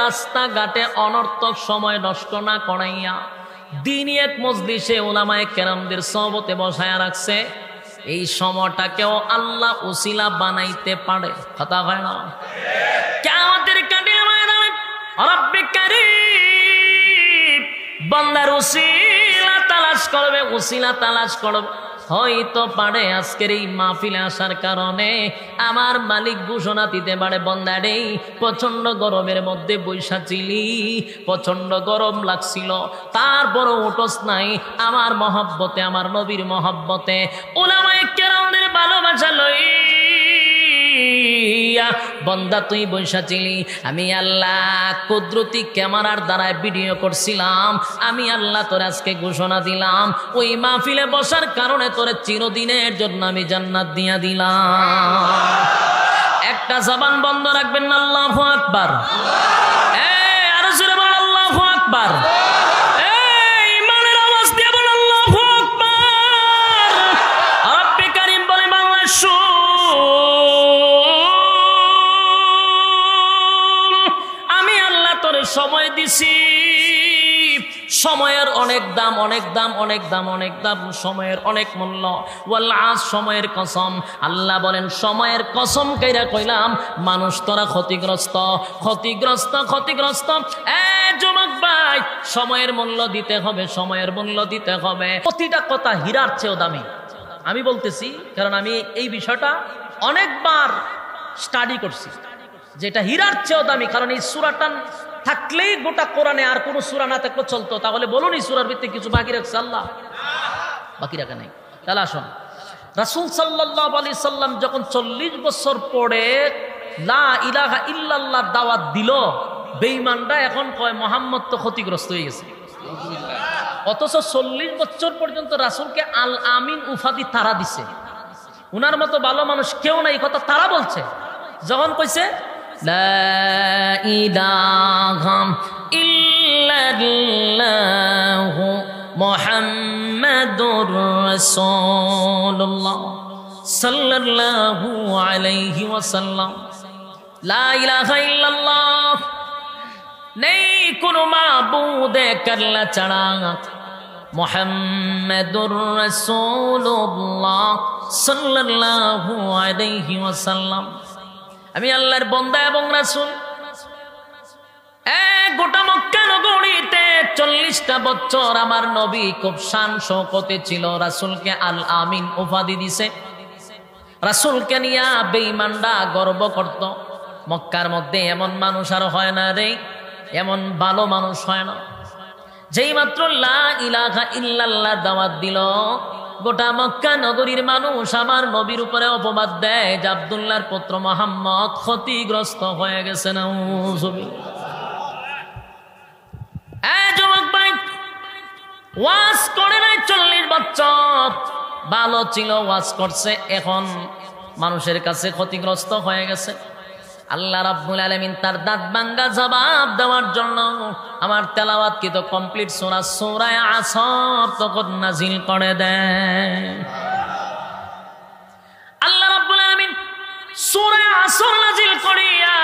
রাস্তাঘাটে অনর্থক সময় নষ্ট না করাইয়া দিনই এক মজলিসে উলামায়ে কেরামদের সোহবতে বসায়া রাখছে। এই সময়টাকেও আল্লাহ উসিলা বানাইতে পারে, কথা হয় না? কিয়ামতের কাটে রব্বে কারীম বান্দার উসিলা তালাশ করবে, হয়তো পারে আজকের এই মাহফিলে আসার কারণে আমার মালিক ঘোষণা দিতে পারে, বান্দারে প্রচন্ড গরমের মধ্যে বৈশা ছিলি, প্রচন্ড গরম লাগছিল, তারপরও উঠোস নাই আমার মহব্বতে, আমার নবীর মহব্বতে, উলামায়ে কেরামদের ভালোবাসা লইয়া বন্দা তুই বৈশা ছিলি। আমি আল্লাহ কুদরতি ক্যামেরার দ্বারা ভিডিও করছিলাম, আমি আল্লাহ তোর আজকে ঘোষণা দিলাম ওই মাহফিলে বসার কারণে তোরে চিরদিনের জন্য আমি জান্নাত দিয়া দিলাম। একটা জবান বন্ধ রাখবেন না, আল্লাহু আকবার। আরো জোরে বল আল্লাহু আকবার। সময় দিছি, সময়ের অনেক দাম, সময়ের অনেক মূল্য। ওয়াল আস, সময়ের কসম। আল্লাহ বলেন সময়ের কসম কইরা কইলাম মানুষ তোরা ক্ষতিগ্রস্ত। যুবক ভাই, সময়ের মূল্য দিতে হবে, প্রতিটা কথা হীরার চেয়েও দামি। আমি বলতেছি কারণ আমি এই বিষয়টা অনেকবার স্টাডি করছি, যেটা হীরার চেয়েও দামি। কারণ এই সূরাটা থাকলেই গোটা কোরআনে আর কোনো সূরা না থাকলে চলতো। তাহলে বলুন এই সূরার ভিতরে কিছু বাকি রাখছে আল্লাহ? বাকি রাখে নাই। তাহলে আসুন, রাসূল সাল্লাল্লাহু আলাইহি সাল্লাম যখন 40 বছর পরে লা ইলাহা ইল্লাল্লাহ দাওয়াত দিল, বেঈমানরা এখন কয় মুহাম্মদ তো ক্ষতিগ্রস্ত হয়ে গেছে। অথচ 40 বছর পর্যন্ত রাসূলকে আল আমিন উপাধি তারা দিছে। উনার মতো ভালো মানুষ কেউ নাই, কথা তারা বলছে। যখন কইছে লা ইলাহা ইল্লাল্লাহু মুহাম্মাদুর রাসূলুল্লাহ সাল্লাল্লাহু আলাইহি ওয়াসাল্লাম, লা ইলাহা ইল্লাল্লাহ, নেই কোনো মাবুদ এক আল্লাহ ছাড়া, মুহাম্মাদুর রাসূলুল্লাহ সাল্লাল্লাহু আলাইহি ওয়াসাল্লাম, আমি আল্লাহর বান্দা এবং রাসূল। গোটা মক্কা নগরীতে 40টা বছর আমার নবী খুব শান শওকতে ছিল। রাসূলকে আল আমিন উপাধি দিছে। রাসূলকে নিয়া বেঈমানরা গর্ব করত। মক্কার মধ্যে এমন মানুষ আর হয় না রে, এমন ভালো মানুষ হয় না। যেই মাত্র লা ইলাহা ইল্লাল্লাহ দাওয়াত দিল, গোটা মক্কা নগরীর মানুষ আমার নবীর উপরে অপবাদ দেয় যে আব্দুল্লাহর পুত্র মুহাম্মদ ক্ষতিগ্রস্ত হয়ে গেছে। নাউযুবিল্লাহ। যুবক ভাই, ওয়াজ করে নাই 40 বছর, ভালো ছিল, ওয়াজ করছে, এখন মানুষের কাছে ক্ষতিগ্রস্ত হয়ে গেছে। আল্লাহ রাব্বুল আলামিন তার দাঁত ভাঙ্গা জবাব দেওয়ার জন্য আমার তেলাওয়াত কি তো কমপ্লিট সূরা আসর তখন নাজিল করে দেয়। আল্লাহ রাব্বুল আলামিন সূরা আসর নাজিল করিয়া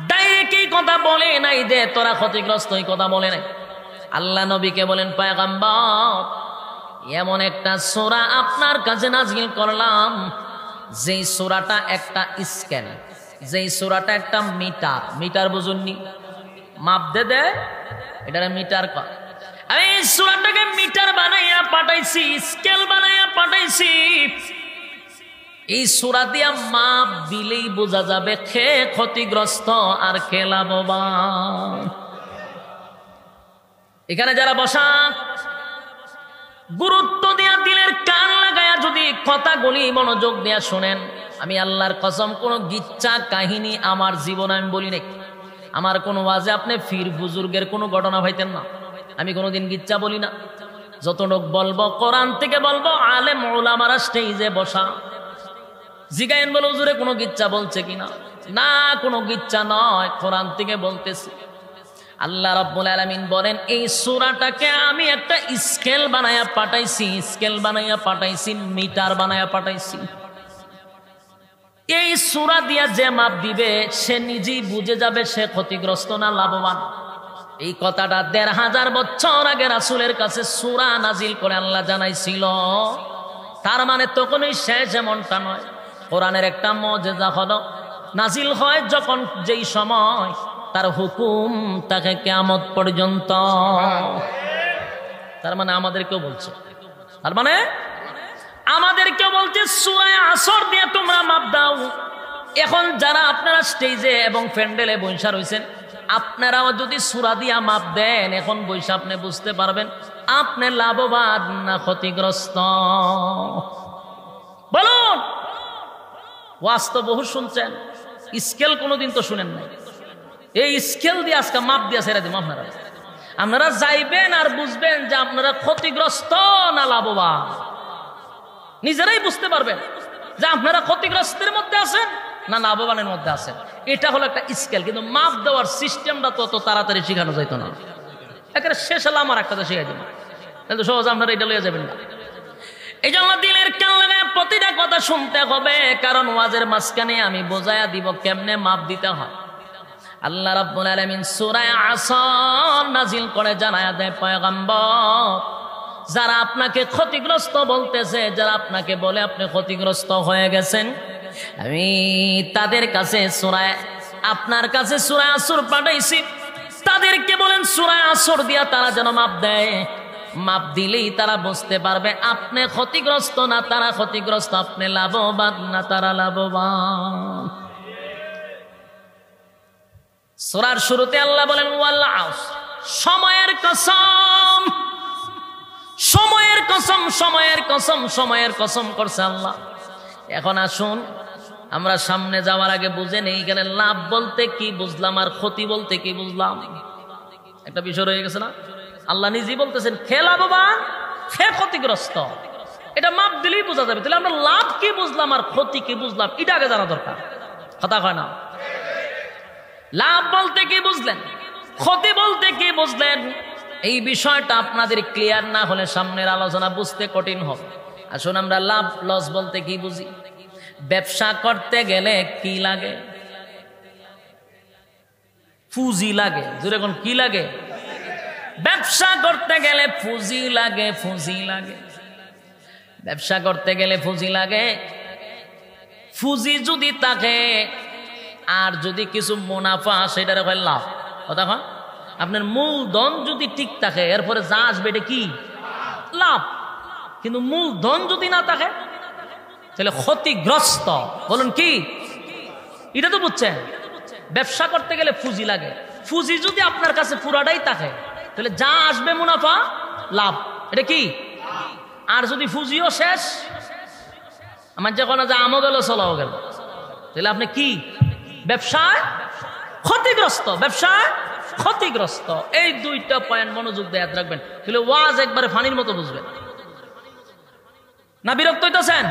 ডাইরেক্ট এই কথা বলে নাই যে তোরা ক্ষতিগ্রস্ত, এই কথা বলে নাই। আল্লাহ নবীকে বলেন, পয়গম্বর এমন একটা সূরা আপনার কাছে নাজিল করলাম যেই সূরাটা একটা স্কেল, যেই সূরাটা একটা মিটার বুঝুননি, মাপ দে দেয়, এটারে মিটার কর। আমি এই সূরাটাকে মিটার বানাইয়া পাঠাইছি, স্কেল বানাইয়া পাঠাইছি। এই সূরা দিয়া মাপ দিলেই বোঝা যাবে কে ক্ষতিগ্রস্ত আর কে লাভবান। এখানে যারা বসা গুরুত্ব দিয়া দিলের কান লাগায়া যদি কথাগুলি মনোযোগ দিয়া শোনেন, আমি আল্লাহর কসম কোন গিচ্ছা কাহিনী আমার জীবনে আমি বলি নাই। আমার কোন ওয়াজে আপনি ফির বুজুর্গের কোনো ঘটনা পাইতেন না। আমি কোনোদিন গিচ্ছা বলি না। যতটুক বলবো কোরআন থেকে বলবো। আলেম ওলামারা স্টেজে বসা, জিগায়েন বলে হুজুরে কোনো গিচ্ছা বলছে কিনা, না কোনো গিচ্ছা নয়, কোরআন থেকে বলতেছি। আল্লাহ রাব্বুল আলামিন বলেন এই সূরাটাকে আমি একটা স্কেল বানায়া পাঠাইছি, মিটার বানায়া পাঠাইছি। এই সূরা দিয়া যে মাপ দিবে সে নিজেই বুঝে যাবে সে ক্ষতিগ্রস্ত না লাভবান। এই কথাটা ১৫০০ বছর আগে রাসূলের কাছে সূরা নাজিল করে আল্লাহ জানাইছিল। তার মানে তখনই শেষ এমনটা নয়। কোরআনের একটা মুজিজা হলো নাজিল হয় যখন যেই সময় তার হুকুম তাকে কিয়ামত পর্যন্ত। তার মানে আমাদেরকেও বলছে, তার মানে আমাদেরকেও বলছে সূরা আসর দিয়ে তোমরা মাপ দাও। এখন যারা আপনারা স্টেজে এবং প্যান্ডেলে বৈশা রয়েছেন, আপনারাও যদি সূরা দিয়া মাপ দেন, এখন বৈশা আপনি বুঝতে পারবেন আপনি লাভবান না ক্ষতিগ্রস্ত। বলুন, ওয়াজ তো বহু শুনছেন, স্কেল কোনোদিন তো শুনেন নাই। এই স্কেল দিয়ে আজকে মাপ দিয়া ছেড়ে দিব। আপনারা যাইবেন আর বুঝবেন যে আপনারা ক্ষতিগ্রস্ত না লাভবান। নিজেরাই বুঝতে পারবেন যে আপনারা ক্ষতিগ্রস্তের মধ্যে আছেন না লাভবানের মধ্যে আছেন। এটা হলো একটা স্কেল। কিন্তু মাপ দেওয়ার সিস্টেমটা তত তাড়াতাড়ি শেখানো যাইতো না। একেবারে শেষ হলে আমার একটা শিখাই দেবো, কিন্তু সহজ আপনারা এটা লইয়া যাবেন না। এই জন্য দিলের কান লাগায় প্রতিটা কথা শুনতে হবে, কারণ ওয়াজের মাঝখানে আমি বোঝায়া দিব কেমনে মাপ দিতে হয়। আল্লাহ রাব্বুল আলামিন সূরা আসর নাজিল করে জানায়া দেয়, পয়গম্বর যারা আপনাকে ক্ষতিগ্রস্ত বলতেছে, যারা আপনাকে বলে আপনি ক্ষতিগ্রস্ত হয়ে গেছেন, আমি তাদের কাছে আপনার কাছে সূরা আসর পাঠাইছি। তাদেরকে বলেন সূরা আসর দিয়া তারা যেন মাপ দেয়। মাপ দিলেই তারা বুঝতে পারবে আপনি ক্ষতিগ্রস্ত না তারা ক্ষতিগ্রস্ত, আপনি লাভবান না তারা লাভবান। সূরার শুরুতে আল্লাহ বলেন ওয়াল আসর, সময়ের কসম, সময়ের কসম, সময়ের কসম, সময়ের কসম করছে আল্লাহ। এখন আসুন আমরা সামনে যাওয়ার আগে বুঝে নেই এখানে লাভ বলতে কি বুঝলাম আর ক্ষতি বলতে কি বুঝলাম। একটা বিষয় রয়ে গেছে না? আল্লাহ নিজেই বলতেছেন খে লাভবান খে ক্ষতিগ্রস্ত। এটা মাপ দিলেই বোঝা যাবে। তাহলে আমরা লাভ কি বুঝলাম আর ক্ষতি কি বুঝলাম এটা আগে জানা দরকার। কথা হয় না? লাভ বলতে কি বুঝলেন, ক্ষতি বলতে কি বুঝলেন, এই বিষয়টা আপনাদের ক্লিয়ার না হলে সামনের আলোচনা বুঝতে কঠিন হবে। আসুন আমরা লাভ লস বলতে কি বুঝি। ব্যবসা করতে গেলে কি লাগে? পুঁজি লাগে। যেরকম কি লাগে? ব্যবসা করতে গেলে পুঁজি লাগে, পুঁজি লাগে। ব্যবসা করতে গেলে পুঁজি লাগে। পুঁজি যদি থাকে আর যদি কিছু মুনাফা সেটার হয় লাভ। কথা হয়? আপনার মূলধন যদি ঠিক থাকে এরপরে যা আসবে এটা কি? লাভ। কিন্তু মূলধন যদি না থাকে তাহলে ক্ষতিগ্রস্ত। বলুন কি? এটা তো বুঝছেন। ব্যবসা করতে গেলে পুঁজি লাগে। পুঁজি যদি আপনার কাছে পুরাটাই থাকে তাহলে যা আসবে মুনাফা লাভ, এটা কি? আর যদি পুঁজিও শেষ, আমার যখন যা আমও গেল চলাও গেল, তাহলে আপনি কি? ব্যবসায় ক্ষতিগ্রস্ত, ব্যবসায় ক্ষতিগ্রস্ত। এই দুইটা পয়েন্ট মনোযোগ দিয়ে ইয়াদ রাখবেন, তাহলে ওয়াজ একবারে ফানির মতো বুঝবেন না। বিরক্ত হইতেছেন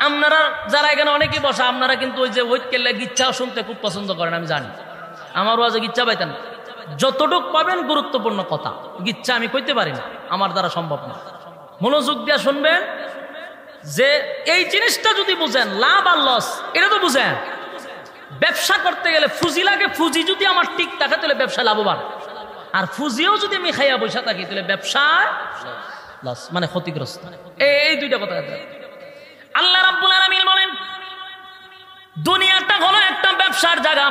আপনারা যারা এখানে অনেকেই বসা, আপনারা কিন্তু ওই যে ওয়েট করলে গিচ্ছা শুনতে খুব পছন্দ করেন, আমি জানি। আমার ওয়াজে গিচ্ছা পাইতেন, যতটুক পাবেন গুরুত্বপূর্ণ কথা। গিচ্ছা আমি কইতে পারি না, আমার দ্বারা সম্ভব না। মনোযোগ দিয়ে শুনবেন যে এই জিনিসটা যদি বুঝেন লাভ আর লস এটা তো বুঝেন। ব্যবসা করতে গেলে পুঁজি লাগে। পুঁজি যদি আমার ঠিক থাকে তাহলে ব্যবসা লাভবান, আর পুঁজিও যদি আমি খাইয়া বসা থাকি তাহলে ব্যবসায় লস, মানে ক্ষতিগ্রস্ত। এই দুইটা কথা। আল্লাহ রাব্বুল আলামিন বলেন দুনিয়াটা হলো একটা ব্যবসার জায়গা।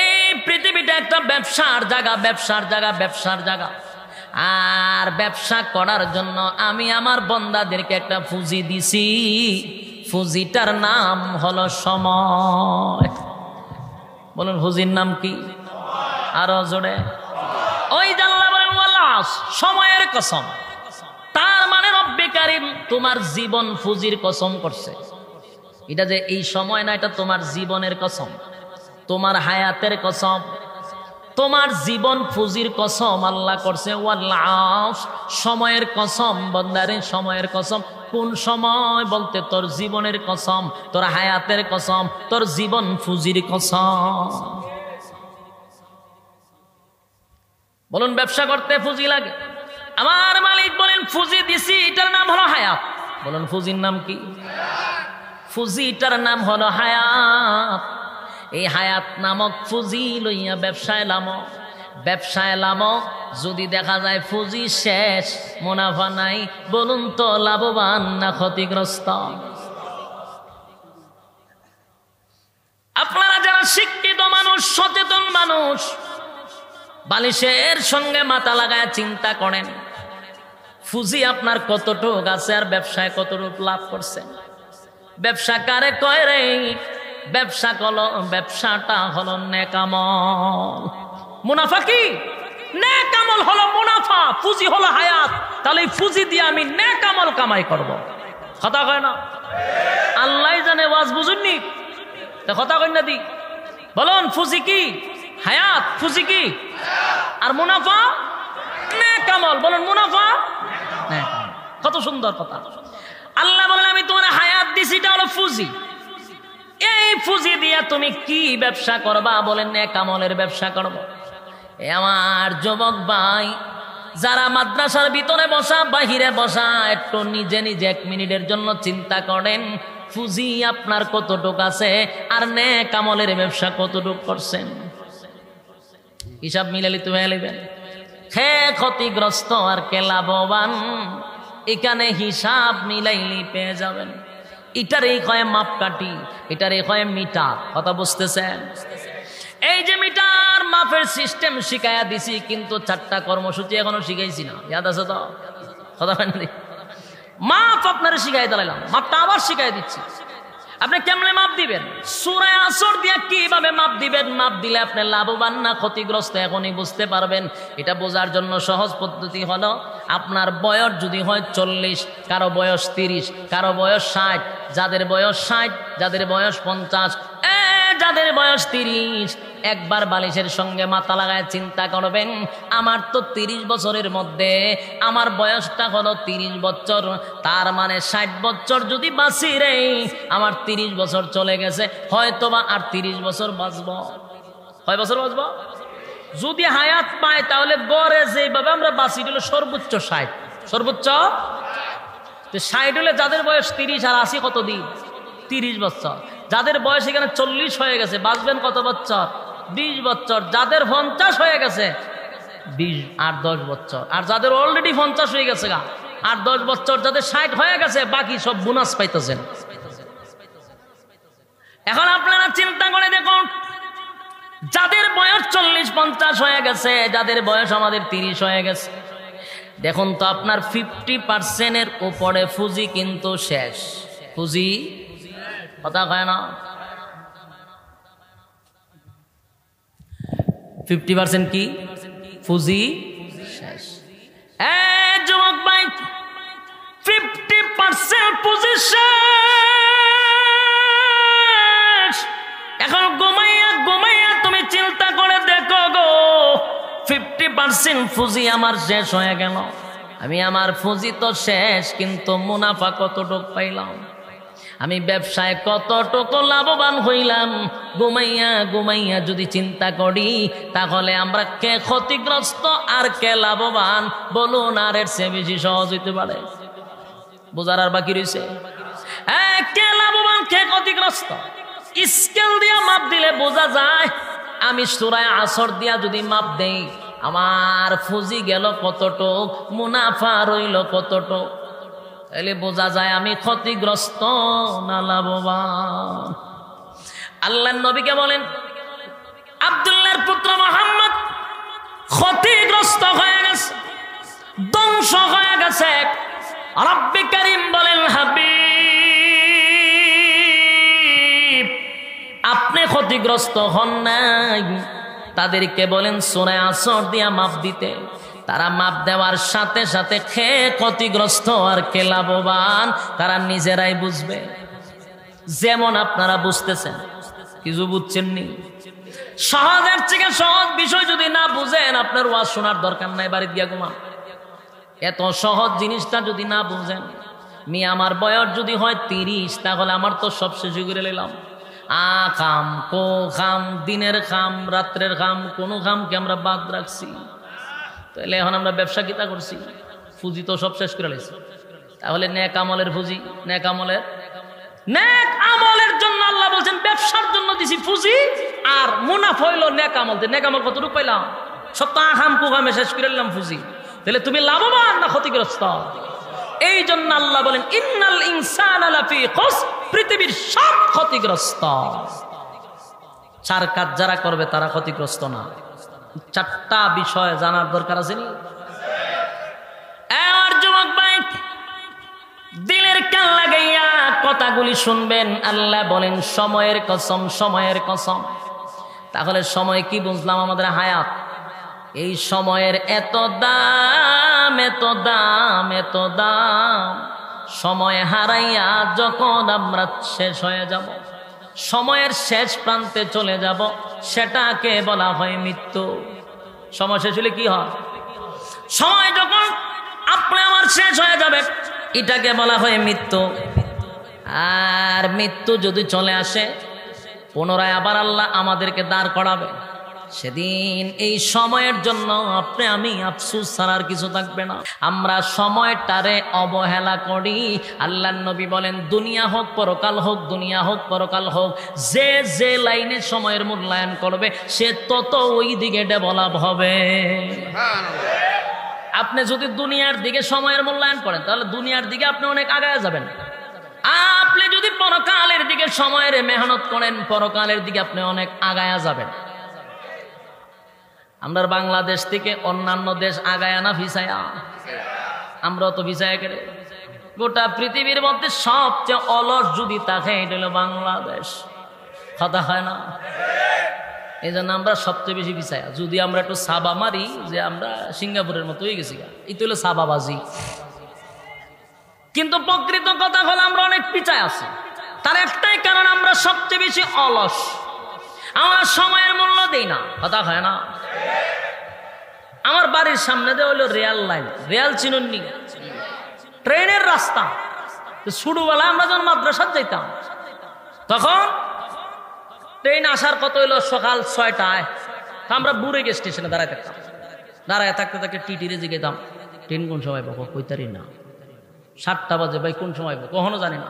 এই পৃথিবীটা একটা ব্যবসার জায়গা, ব্যবসার জায়গা, ব্যবসার জায়গা। আর ব্যবসা করার জন্য আমি আমার বান্দাদেরকে একটা পুঁজি দিছি। পুঁজিটার নাম হলো সময়। বলুন পুঁজির নাম কি? আরো জোরে। ওই জাল্লা বলেন ওয়াল্লাহ, সময়ের কসম। তার মানে রব্বে কারীম তোমার জীবন পুঁজির কসম করছে। এটা যে এই সময় না, এটা তোমার জীবনের কসম, তোমার হায়াতের কসম, তোমার জীবন পুঁজির কসম আল্লাহ করছে। ওয়াল্লাহ, সময়ের কসম বান্দারে, সময়ের কসম। কোন সময় বলতে তোর জীবনের কসম, তোর হায়াতের কসম, তোর জীবন পুঁজির কসম। বলুন ব্যবসা করতে পুঁজি লাগে। আমার মালিক বলেন পুঁজি দিছি, এটার নাম হলো হায়াত। বলুন পুঁজির নাম কি? ফুজিটার নাম হলো হায়াত। এই হায়াত নামক ফুজি লইয়া ব্যবসায় লামো, ব্যবসায় লামো। যদি দেখা যায় ফুজি শেষ, মুনাফা নাই, বলুন তো লাভবান না ক্ষতিগ্রস্ত? আপনারা যারা শিক্ষিত মানুষ, সচেতন মানুষ, বালিশের সঙ্গে মাথা লাগায় চিন্তা করেন, ফুজি আপনার কতটুক আছে আর ব্যবসায় কতটুক লাভ করছেন। ব্যবসা কারে কয় রে? ব্যবসাটা হলো নেকামল। মুনাফা কি? নেকামল হলো মুনাফা, ফুজি হলো হায়াত। তাহলে এই ফুজি দিয়ে আমি নেকামল কামাই করব। কথা কয় না? আল্লাহ জানে, ওয়াজ বুঝুননি তা কথা কয় না দি। বলুন ফুজি কি? হায়াত। ফুজি কি? আর মুনাফা নেকামল। বলুন মুনাফা নেকামল। কত সুন্দর কথা। আল্লাহ বলেন আমি তোমার হায়াত দিছি, এটা হলো ফুজি। এই ফুজি দিয়া তুমি কি ব্যবসা করবা? বলেন নেকামলের ব্যবসা করব। আমার যুবক ভাই, যারা মাদ্রাসার ভিতরে বসা, বাহিরে বসা, একটু নিজে নিজে 1 মিনিটের জন্য চিন্তা করেন, ফুজি আপনার কতটুক আছে আর নেকামলের ব্যবসা কতটুক করছেন। হিসাব মিলালি তুমি এলিবেন, কে ক্ষতিগ্রস্ত আর কে লাভবান, এখানে হিসাব মিলাইলি পেয়ে যাবেন। এটারই কয় মাপকাঠি, এটারই কয় মিটার। কথা বুঝতেছেন? এই যে মিটার মাপের সিস্টেম শিখাইয়া দিছি, কিন্তু 4টা কর্মসূচি এখনো শিখাইছি না। ইয়াদ আছে তো? কথা হয় না? মাপ আপনারা শিখাই দিলাম, মাপটা আবার শিখাই দিচ্ছি। আপনি কেমনে মাপ দিবেন? সূরা আসর দিয়া কিভাবে মাপ দিবেন? মাপ দিলে আপনি লাভবান না ক্ষতিগ্রস্ত এখনই বুঝতে পারবেন। এটা বোঝার জন্য সহজ পদ্ধতি হলো, আপনার বয়স যদি হয় 40, কারো বয়স 30, কারো বয়স 60, যাদের বয়স 60, যাদের বয়স 50, যাদের বয়স 30, একবার বালিশের সঙ্গে মাথা লাগায় চিন্তা করবেন, আমার তো 30 বছরের মধ্যে আমার বয়সটা হলো 30 বছর, তার মানে 60 বছর যদি বাঁচি রে, আমার 30 বছর চলে গেছে, হয়তোবা আর 30 বছর বাঁচব। কয় বছর বাঁচব? যদি হায়াত পায় তাহলে গড়ে যেভাবে আমরা বাঁচি হলো সর্বোচ্চ 60। সর্বোচ্চ 60 হলে যাদের বয়স 30 আর 80 কত দিন? 30 বছর। যাদের বয়স এখানে 40 হয়ে গেছে, বাঁচবেন কত বছর? 20 বছর। যাদের 50 হয়ে গেছে 20 আর 10 বছর। আর যাদের অলরেডি 50 হয়ে গেছে আর 10 বছর। যাদের 60 হয়ে গেছে বাকি সব বোনাস পাইতেছেন। এখন আপনারা চিন্তা করে দেখুন, যাদের বয়স 40-50 হয়ে গেছে, যাদের বয়স আমাদের 30 হয়ে গেছে, দেখুন তো আপনার 50% উপরে ফুজি কিন্তু শেষ। ফুজি কথা কয় না? 50% কি? ফুজি শেষ। যুবক ভাই, 50% ফুজি শেষ। এখন ঘুমাইয়া তুমি চিন্তা করে দেখো গো, 50% ফুজি আমার শেষ হয়ে গেল। আমি আমার ফুজি তো শেষ, কিন্তু মুনাফা কতটুক পাইলাম? আমি ব্যবসায় কতটুকু লাভবান হইলাম? ঘুমাইয়া যদি চিন্তা করি, তাহলে আমরা কে ক্ষতিগ্রস্ত আর কে লাভবান? বলুন, আর এর চেয়ে বেশি সহজ হইতে পারে? বোঝার আর বাকি রয়েছে? কে লাভবান কে ক্ষতিগ্রস্ত স্কেল দিয়া মাপ দিলে বোঝা যায়। আমি সূরা আসর দিয়া যদি মাপ দেই, আমার ফুজি গেল কতটুক, মুনাফা রইল কতটুক, তাহলে বোঝা যায় আমি ক্ষতিগ্রস্ত না লাভবান। আল্লাহর নবীকে বলেন, আব্দুল্লাহর পুত্র মুহাম্মদ ক্ষতিগ্রস্ত হয়ে গেছে, ধ্বংস হয়ে গেছে। রব্বে কারীম বলেন, হাবিব আপনি ক্ষতিগ্রস্ত হন নাই। তাদেরকে বলেন সূরা আসর দিয়া মাপ দিতে। তারা মাপ দেওয়ার সাথে সাথে কে ক্ষতিগ্রস্ত আর কে লাভবান তারা নিজেরাই বুঝবে। যেমন আপনারা বুঝতেছেন, কিছু বুঝছেননি। সহজের থেকে সহজ বিষয় যদি না বুঝেন, আপনার ওয়াজ শোনার দরকার নাই, বাড়িতে গিয়া ঘুমান। এত সহজ জিনিসটা যদি না বুঝেন, আমার বয়স যদি হয় 30, তাহলে আমার তো সব শেষ করে নিলাম। খাম কো খাম, দিনের খাম রাত্রের খাম, কোনো খামকে আমরা বাদ রাখছি। তাহলে এখন আমরা ব্যবসা কিতা করছি? ফুজি তো সব শেষ করে লেছি। তাহলে নেক আমলের ফুজি, নেক আমলের নেক আমলের জন্য আল্লাহ বলছেন ব্যবসার জন্য দিছি পুঁজি, আর মুনাফা হইল নেক আমল। নেক আমল কতটুকু পাইলাম? সপ্তাহ আহাম কুহামে শেষ করে নিলাম পুঁজি। তাহলে তুমি লাভবান না ক্ষতিগ্রস্ত? এই জন্য আল্লাহ বলেন ইন্নাল ইনসানা লাফি খুসর, পৃথিবীর সব ক্ষতিগ্রস্ত। চার কাজ যারা করবে তারা ক্ষতিগ্রস্ত না। চারটা বিষয় জানার দরকার আছে নি? আর যুবক ভাই, দিলের কান লাগাইয়া কথাগুলি শুনবেন। আল্লাহ বলেন সময়ের কসম, সময়ের কসম। তাহলে সময় কি বুঝলাম? আমাদের হায়াত। এই সময়ের এত দাম, এত দাম, এত দাম। সময় হারাইয়া যখন আমরা শেষ হয়ে যাব, সময়ের শেষ প্রান্তে চলে যাব, সেটাকে বলা হয় মৃত্যু। সময় শেষ হলে কি হয়? সময় যখন আপনি আমার শেষ হয়ে যাবে, এটাকে বলা হয় মৃত্যু। আর মৃত্যু যদি চলে আসে, পুনরায় আবার আল্লাহ আমাদেরকে দাঁড় করাবে। সেদিন এই সময়ের জন্য আপনি আমি আফসোস ছাড়ার কিছু থাকবে না। আমরা সময়টারে অবহেলা করি। আল্লাহর নবী বলেন দুনিয়া হোক পরকাল হোক, দুনিয়া হোক পরকাল হোক, যে যে লাইনে সময়ের মূল্যায়ন করবে সে তত ওই দিকে ডেভেলপ হবে। আপনি যদি দুনিয়ার দিকে সময়ের মূল্যায়ন করেন, তাহলে দুনিয়ার দিকে আপনি অনেক আগায় যাবেন। আপনি যদি পরকালের দিকে সময়ের মেহনত করেন, পরকালের দিকে আপনি অনেক আগায়া যাবেন। আমরা বাংলাদেশ থেকে অন্যান্য দেশ আগায়া না ভিসায়া? আমরাও তো ভিসায়া করে। গোটা পৃথিবীর মধ্যে সবচেয়ে অলস যদি থাকে এটা হলো বাংলাদেশ। কথা হয় না? এই জন্য আমরা সবচেয়ে বেশি ভিসায়া। যদি আমরা একটু সাবা মারি যে আমরা সিঙ্গাপুরের মতো হয়ে গেছি, এই তো হলো সাবাবাজি। কিন্তু প্রকৃত কথা হলো আমরা অনেক পিছায় আছি। তার একটাই কারণ, আমরা সবচেয়ে বেশি অলস। আমার সময়ের মূল্য দেই না। কথা হয় না? আমার বাড়ির সামনে দিয়ে হলো রেল লাইন। রেল চিনুননি? ট্রেনের রাস্তা। ছোটবেলা আমরা যখন মাদ্রাসাত যাইতাম, তখন ট্রেন আসার কত হইলো সকাল 6টায়। আমরা বুড়েগে স্টেশনে দাঁড়ায় থাকতাম। দাঁড়ায় থাকতে থাকতে টিটিরে জিগেতাম, ট্রেন কোন সময় পাবো? কইতারি না। 7টা বাজে, ভাই কোন সময় পাবো? কখনো জানি না।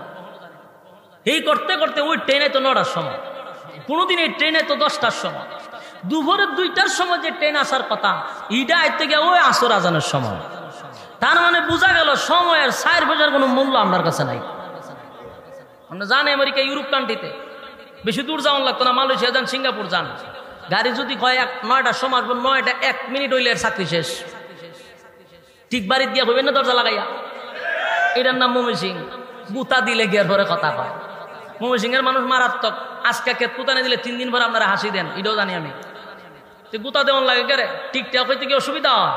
এই করতে করতে ওই ট্রেনে তো 9টার সময়, কোনোদিন এই ট্রেনে তো 10টার সময়, দুপুরে 2টার সময় যে ট্রেন আসার কথা, ইটা আইতে গিয়ে ওই আসর আজানের সময়। তার মানে বোঝা গেল সময়ের 4 বছর কোনো মূল্য আপনার কাছে নাই। আমরা জানি আমেরিকা, ইউরোপ কান্ট্রিতে বেশি দূর যাওয়ার লাগতো না। মালয়েশিয়া যান, সিঙ্গাপুর যান, গাড়ি যদি কয় 9টার সময় আসবো, 9টা 1 মিনিট হইলে এর চাকরি শেষ। ঠিক বাড়ির গিয়া হইবেন না দরজা লাগাইয়া। এটার নাম ময়মনসিং। গুতা দিলে গিয়ার পরে কথা কয়। ময়মনসিং এর মানুষ মারাত্মক। আজকে কেত পুতানে দিলে 3 দিন পরে আপনারা হাসি দেন, এটাও জানি আমি। গুতা দেওয়ান লাগে কে রে? টিকটাক হইতে কি অসুবিধা হয়?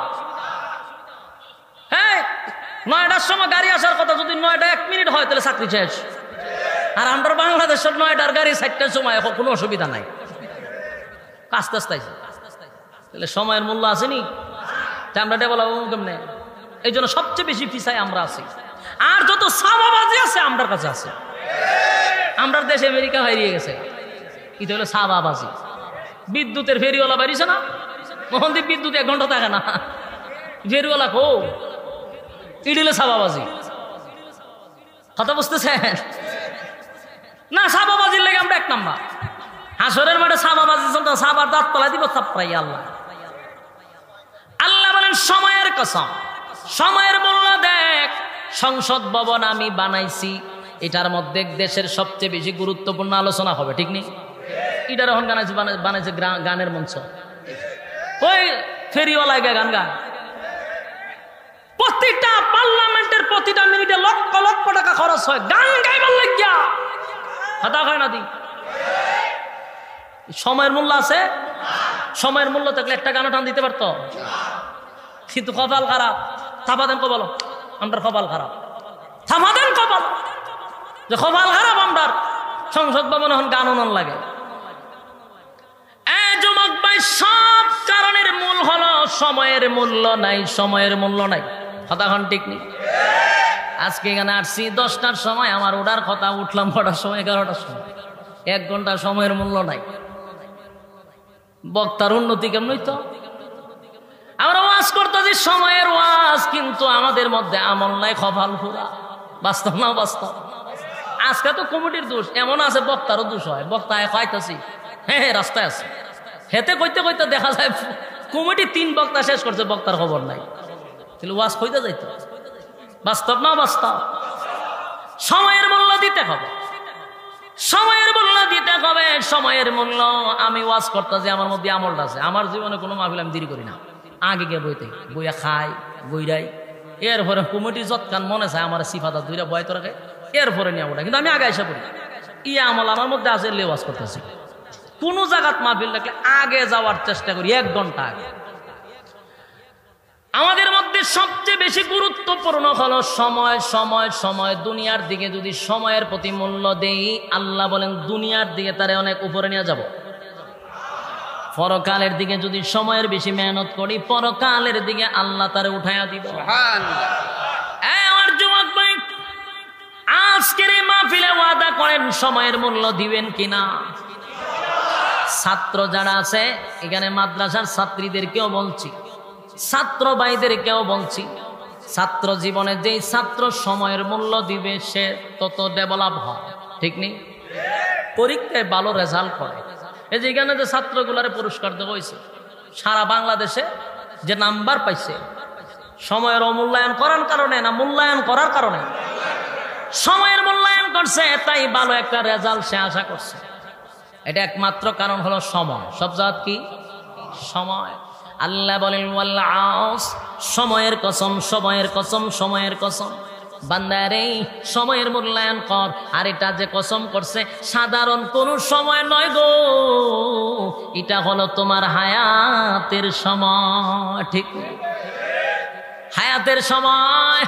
হ্যাঁ, 9টার সময় গাড়ি আসার কথা, যদি 9টা 1 মিনিট হয় তাহলে চাকরি শেষ। আর আমরা বাংলাদেশের 9টার গাড়ি 4টার সময়, কোনো অসুবিধা নাই। আস্তে আস্তে তাহলে সময়ের মূল্য আসেনি? আমরা ডেভেলপ কেমনে? এই জন্য সবচেয়ে বেশি পিছায় আমরা আছি। আর যত সাবাবাজি আছে আমার কাছে আছে। আমরা দেশে আমেরিকা হারিয়ে গেছে। এটা হলো সাবাবাজি। বিদ্যুতের ফেরিওয়ালা বাড়িছে না? মোহনদ্বীপ বিদ্যুৎ 1 ঘন্টা থাকে না। ফেরিওয়ালা কো? ইডিলে সাবাবাজি। কথা বুঝতেছেন না? সাবাবাজির লেগে আমরা 1 নাম্বার। হাসরের মাঠে সাবাবাজি চলতে, সাবার দাঁত তলা দিব চাপড়াই। আল্লাহ আল্লাহ বলেন সময়ের কসম, সময়ের মূল্য দেখ। সংসদ ভবন আমি বানাইছি, এটার মধ্যে দেশের সবচেয়ে বেশি গুরুত্বপূর্ণ আলোচনা হবে, ঠিক নেই? এটার এখন বানাইছে গানের মঞ্চ। ওই ফেরিওয়ালা গান গান। প্রতিটা পার্লামেন্টের প্রতিটা মিনিটে লক্ষ লক্ষ টাকা খরচ হয় গান গাইবার লাগিয়া। কথা হয় না? দি সময়ের মূল্য আছে? সময়ের মূল্য থাকলে একটা গানও টান দিতে পারতো। কিন্তু কপাল খারাপ। থামাদেন কো বলো, আমরা কপাল খারাপ। থামাদেন কপাল, যে কপাল খারাপ আমরা। সংসদ ভবন এখন গান উনন লাগে। যুবক ভাই, সব কারণের মূল হলো সময়ের মূল্য নাই। সময়ের মূল্য নাই। কথা এখন ঠিক নেই? আজকে এখানে আসছি 10টার সময়, আমার ওঠার কথা, উঠলাম কটার সময়? 11টার সময়। 1 ঘন্টা সময়ের মূল্য নাই। বক্তার উন্নতি কেমনই তো। আমরা ওয়াজ করতেছি সময়ের ওয়াজ, কিন্তু আমাদের মধ্যে আমল নাই। কপাল পুরা। বাস্তব না? বাস্তব। আজকে তো কমিটির দোষ, এমন আছে বক্তারও দোষ হয়, বক্তা খাইতেছি হ্যাঁ রাস্তায় আছে, হেতে কইতে কইতে দেখা যায় কমিটি 3 বক্তা শেষ করছে, বক্তার খবর নাই। তাহলে ওয়াজ কইতে যাইতো, বাস্তব না বাস্তব? সময়ের মূল্য দিতে হবে, সময়ের মূল্য দিতে হবে, সময়ের মূল্য। আমি ওয়াজ করতেছি, আমার মধ্যে আমলটা আছে, আমার জীবনে কোনো মাহফিল আমি দেরি করি না, আগে গিয়ে বইয়া খাই বইরাই, এরপরে কমিটি যৎকান মনে চায় আমার সিফাতা দুইটা বয় তোরা খাই, এরপরে নিয়ে ওটা, কিন্তু আমি আগে এসে পড়ি, আমল আমার মধ্যে আছে, ওয়াজ করতেছি। কোন জায়গাত মাহফিল লাগলে আগে যাওয়ার চেষ্টা করি, 1 ঘন্টা আগে। আমাদের মধ্যে সবচেয়ে বেশি গুরুত্বপূর্ণ হলো সময়, সময়, সময়। দুনিয়ার দিকে যদি সময়ের প্রতি মূল্য দেই, আল্লাহ বলেন দুনিয়ার দিকে তারে অনেক উপরে নিয়ে যাব। পরকালের দিকে যদি সময়ের বেশি মেহনত করি, পরকালের দিকে আল্লাহ তারে উঠাইয়া দিব। আমার যুবক ভাই, আজকের এই মাহফিলে ওয়াদা করেন সময়ের মূল্য দিবেন কিনা। ছাত্র যারা আছে এখানে, মাদ্রাসার ছাত্রীদেরকেও বলছি, ছাত্র ভাইদেরকেও বলছি, ছাত্র জীবনে যেই ছাত্র সময়ের মূল্য দিবে সে তত ডেভেলপ হয়, ঠিক নেই? পরীক্ষায় ভালো রেজাল্ট করে। এই যে এখানে যে ছাত্রগুলারে পুরস্কার দেওয়া হয়েছে, সারা বাংলাদেশে যে নাম্বার পাইছে, সময়ের অমূল্যায়ন করার কারণে না মূল্যায়ন করার কারণে? সময়ের মূল্যায়ন করছে, তাই ভালো একটা রেজাল্ট সে আশা করছে। এটা একমাত্র কারণ হলো সময়। সব জাত কি সময়। আল্লাহ বলেন ওয়াল আস, সময়ের কসম, সময়ের কসম, সময়ের কসম। বান্দারে সময়ের মূল্যায়ন কর। আর এটা যে কসম করছে সাধারণ কোন সময় নয় গো, এটা হলো তোমার হায়াতের সময়, ঠিক? হায়াতের সময়।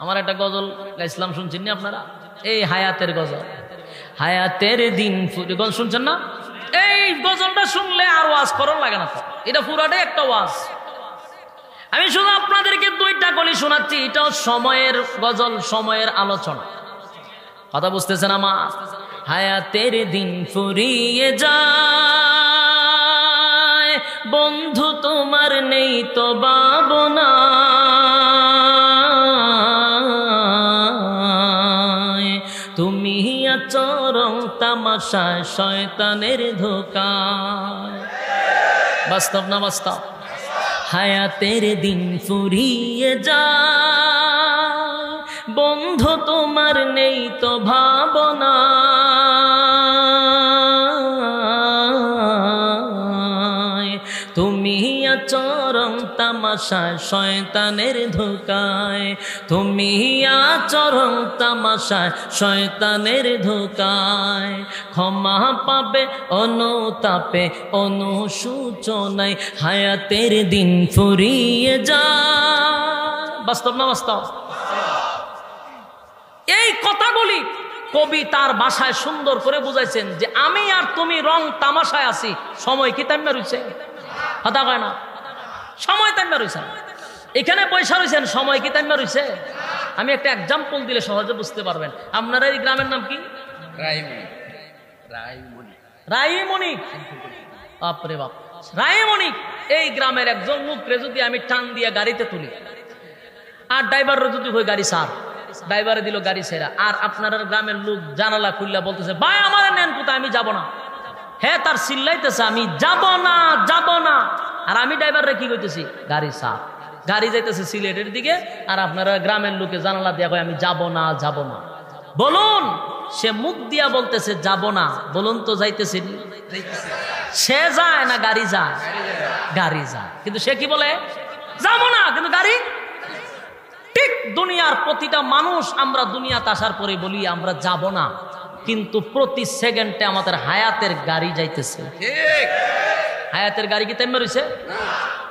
আমার একটা গজল গাইছিলাম, শুনছেন না আপনারা? এই হায়াতের গজল, হায়াতের দিন গজল শুনছেন না? এই গজলটা শুনলে আর ওয়াজ করার লাগে না, তো এটা পুরাটাই একটা ওয়াজ। আমি শুধু আপনাদেরকে 2টা কলি শোনাচ্ছি, এটাও সময়ের গজল, সময়ের আলোচনা। কথা বুঝতেছেন আমার? হায়াতের দিন ফুরিয়ে যায়, বন্ধু তোমার নেই তো ভাবনা, তুমি আচরণ তামাশায় শয়তানের ধোঁকায়। বাস্তব না বাস্তব? হায়াতের দিন ফুরিয়ে যায়, বন্ধু তোমার নেই তো ভাবনা, তুমি আচরণ তামাশায় শয়তানের ধোঁকায়, তুমি আচরণ তামাশায় শয়তানের ধোঁকায়। ক্ষমা পাবে অনুতাপে অনুসূচনায়, হায়াতের দিন ফুরিয়ে যায়। বাস্তব না বাস্তব? এই কথাগুলি কবি তার ভাষায় সুন্দর করে বুঝাইছেন যে আমি আর তুমি রং তামাশায় আছি, সময় কি তাইমা রইছে? কথা কয় না? সময় তাইমা রইছে। এখানে পয়সা রইছেন, সময় কি তাইমা রইছে? আমি একটা এক্সাম্পল দিলে সহজে বুঝতে পারবেন। আপনারা এই গ্রামের নাম কি? রাইমনি। বাপরে বাপ, রাইমনি। এই গ্রামের একজন লোকরে যদি আমি টান দিয়ে গাড়িতে তুলি, আর ড্রাইভাররা যদি হই গাড়ি সার, ড্রাইভারে দিল গাড়ি সেরা, আর আপনার গ্রামের লোক জানালা খুললা বলতেছে ভাই আমার নেন কোথায়, আমি যাব না। হ্যাঁ, তার চিল্লাইতেছে আমি যাব না, যাব না। আর আমি ড্রাইভাররা কি কইতেছি? গাড়ি সার। গাড়ি যাইতেছে সিলেটের দিকে, আর আপনারা গ্রামের লোকে জানালা দিয়া কয় আমি যাব না, যাব না। বলুন, সে মুখ দিয়া বলতেছে যাব না, বলুন তো যাইতেছে? সে যায় না গাড়ি যায়? গাড়ি যায়, কিন্তু সে কি বলে? যাব না, কিন্তু গাড়ি। ঠিক দুনিয়ার প্রতিটা মানুষ আমরা দুনিয়াতে আসার পরে বলি আমরা যাব না, কিন্তু প্রতি সেকেন্ডে আমাদের হায়াতের গাড়ি যাইতেছে। হায়াতের গাড়ি কি তেমন রয়েছে?